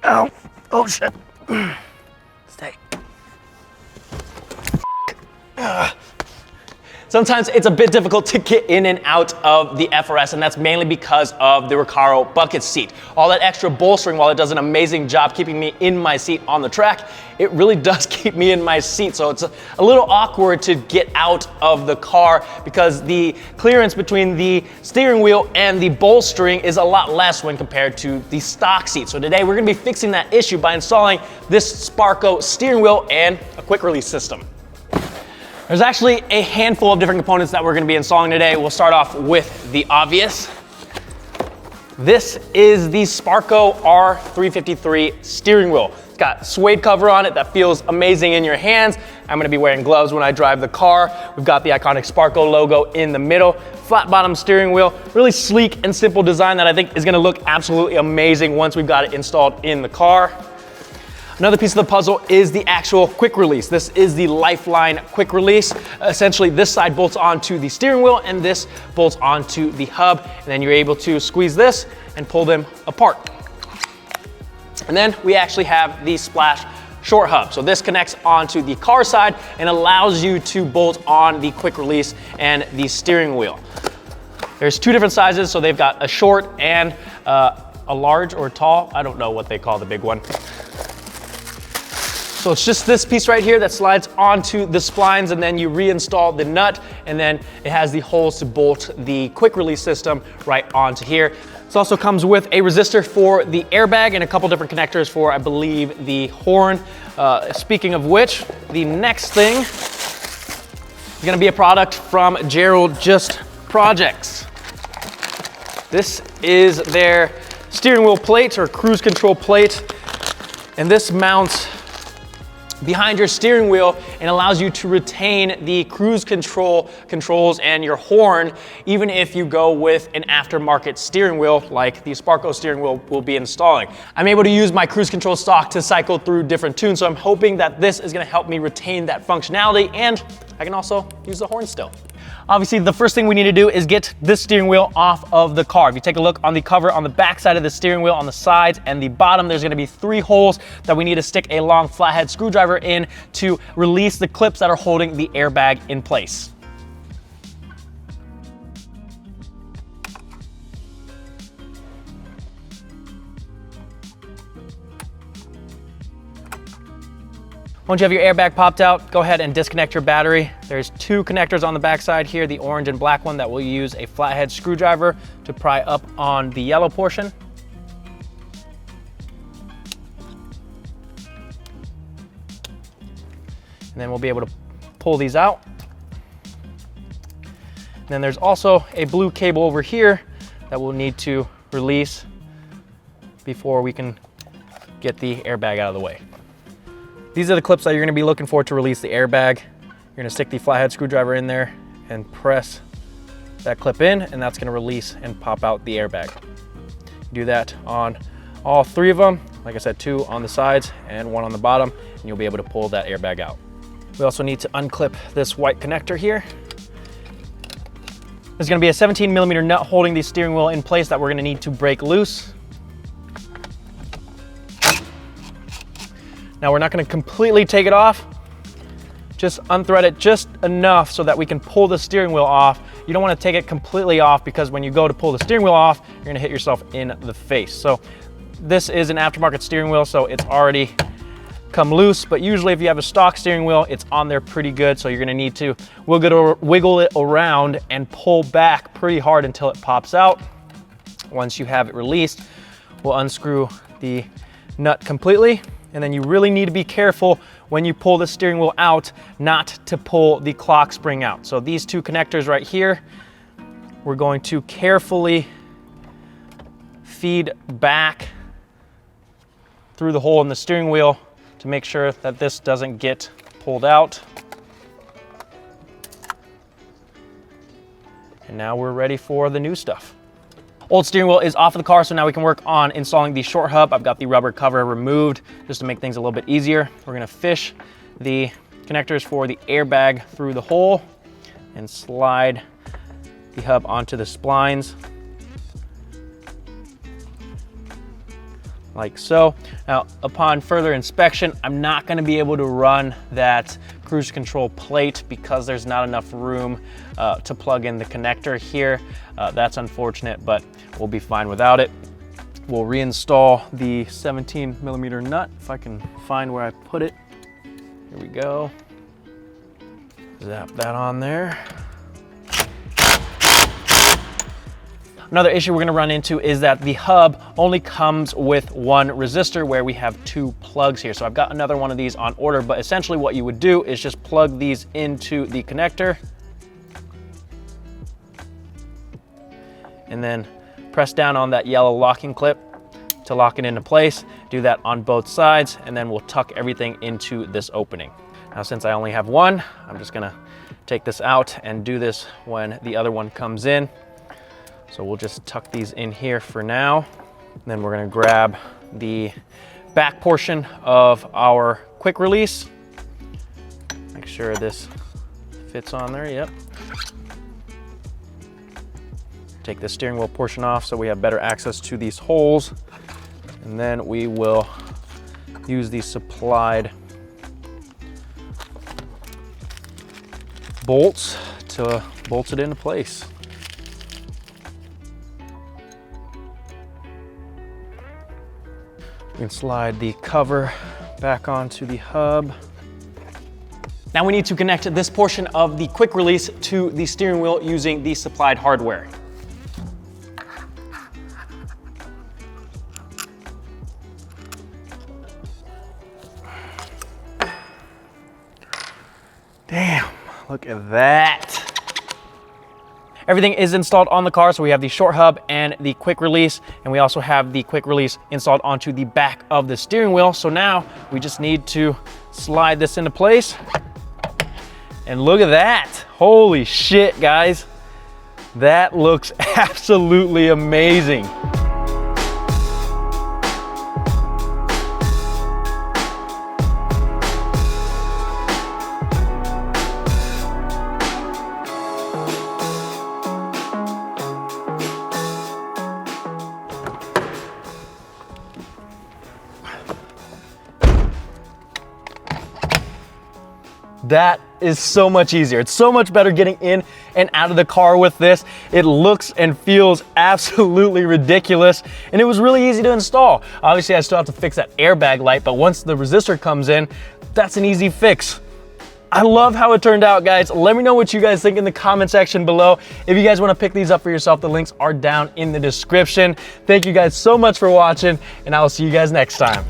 Ow. Oh shit. Stay. Sometimes it's a bit difficult to get in and out of the FRS, and that's mainly because of the Recaro bucket seat. All that extra bolstering, while it does an amazing job keeping me in my seat on the track, it really does keep me in my seat. So it's a little awkward to get out of the car because the clearance between the steering wheel and the bolstering is a lot less when compared to the stock seat. So today we're gonna be fixing that issue by installing this Sparco steering wheel and a quick release system. There's actually a handful of different components that we're gonna be installing today. We'll start off with the obvious. This is the Sparco R353 steering wheel. It's got suede cover on it that feels amazing in your hands. I'm gonna be wearing gloves when I drive the car. We've got the iconic Sparco logo in the middle. Flat bottom steering wheel, really sleek and simple design that I think is gonna look absolutely amazing once we've got it installed in the car. Another piece of the puzzle is the actual quick release. This is the Lifeline quick release. Essentially, this side bolts onto the steering wheel and this bolts onto the hub. And then you're able to squeeze this and pull them apart. And then we actually have the Splash short hub. So this connects onto the car side and allows you to bolt on the quick release and the steering wheel. There's two different sizes. So they've got a short and a large or tall. I don't know what they call the big one. So it's just this piece right here that slides onto the splines, and then you reinstall the nut, and then it has the holes to bolt the quick release system right onto here. This also comes with a resistor for the airbag and a couple different connectors for, I believe, the horn. Speaking of which, the next thing is gonna be a product from Gerald Just Projects. This is their steering wheel plate or cruise control plate, and this mounts behind your steering wheel and allows you to retain the cruise controls and your horn, even if you go with an aftermarket steering wheel like the Sparco steering wheel will be installing. I'm able to use my cruise control stock to cycle through different tunes, so I'm hoping that this is gonna help me retain that functionality, and I can also use the horn still. Obviously, the first thing we need to do is get this steering wheel off of the car. If you take a look on the cover on the back side of the steering wheel, on the sides and the bottom, there's gonna be 3 holes that we need to stick a long flathead screwdriver in to release the clips that are holding the airbag in place. Once you have your airbag popped out, go ahead and disconnect your battery. There's 2 connectors on the back side here, the orange and black one that will use a flathead screwdriver to pry up on the yellow portion. And then we'll be able to pull these out. And then there's also a blue cable over here that we'll need to release before we can get the airbag out of the way. These are the clips that you're gonna be looking for to release the airbag. You're gonna stick the flathead screwdriver in there and press that clip in, and that's gonna release and pop out the airbag. Do that on all 3 of them. Like I said, 2 on the sides and 1 on the bottom, and you'll be able to pull that airbag out. We also need to unclip this white connector here. There's gonna be a 17mm nut holding the steering wheel in place that we're gonna need to break loose. Now we're not gonna completely take it off, just unthread it just enough so that we can pull the steering wheel off. You don't wanna take it completely off because when you go to pull the steering wheel off, you're gonna hit yourself in the face. So this is an aftermarket steering wheel, so it's already come loose, but usually if you have a stock steering wheel, it's on there pretty good, so you're gonna need to wiggle it around and pull back pretty hard until it pops out. Once you have it released, we'll unscrew the nut completely. And then you really need to be careful when you pull the steering wheel out not to pull the clock spring out. So these 2 connectors right here, we're going to carefully feed back through the hole in the steering wheel to make sure that this doesn't get pulled out. And now we're ready for the new stuff. Old steering wheel is off of the car, so now we can work on installing the short hub. I've got the rubber cover removed just to make things a little bit easier. We're gonna fish the connectors for the airbag through the hole and slide the hub onto the splines. like so. Now, upon further inspection, I'm not gonna be able to run that cruise control plate because there's not enough room to plug in the connector here. That's unfortunate, but we'll be fine without it. We'll reinstall the 17mm nut if I can find where I put it. Here we go. Zap that on there. Another issue we're gonna run into is that the hub only comes with one resistor where we have 2 plugs here. So I've got another one of these on order, but essentially what you would do is just plug these into the connector and then press down on that yellow locking clip to lock it into place. Do that on both sides, and then we'll tuck everything into this opening. Now, since I only have one, I'm just gonna take this out and do this when the other one comes in. So we'll just tuck these in here for now. And then we're gonna grab the back portion of our quick release. Make sure this fits on there, yep. Take the steering wheel portion off so we have better access to these holes. And then we will use the supplied bolts to bolt it into place. We can slide the cover back onto the hub. Now we need to connect this portion of the quick release to the steering wheel using the supplied hardware. Damn, look at that. Everything is installed on the car, so we have the short hub and the quick release, and we also have the quick release installed onto the back of the steering wheel. So now we just need to slide this into place. And look at that. Holy shit, guys. That looks absolutely amazing. That is so much easier. It's so much better getting in and out of the car with this. It looks and feels absolutely ridiculous, and it was really easy to install. Obviously, I still have to fix that airbag light, but once the resistor comes in, that's an easy fix. I love how it turned out, guys. Let me know what you guys think in the comment section below. If you guys want to pick these up for yourself, the links are down in the description. Thank you guys so much for watching, and I will see you guys next time.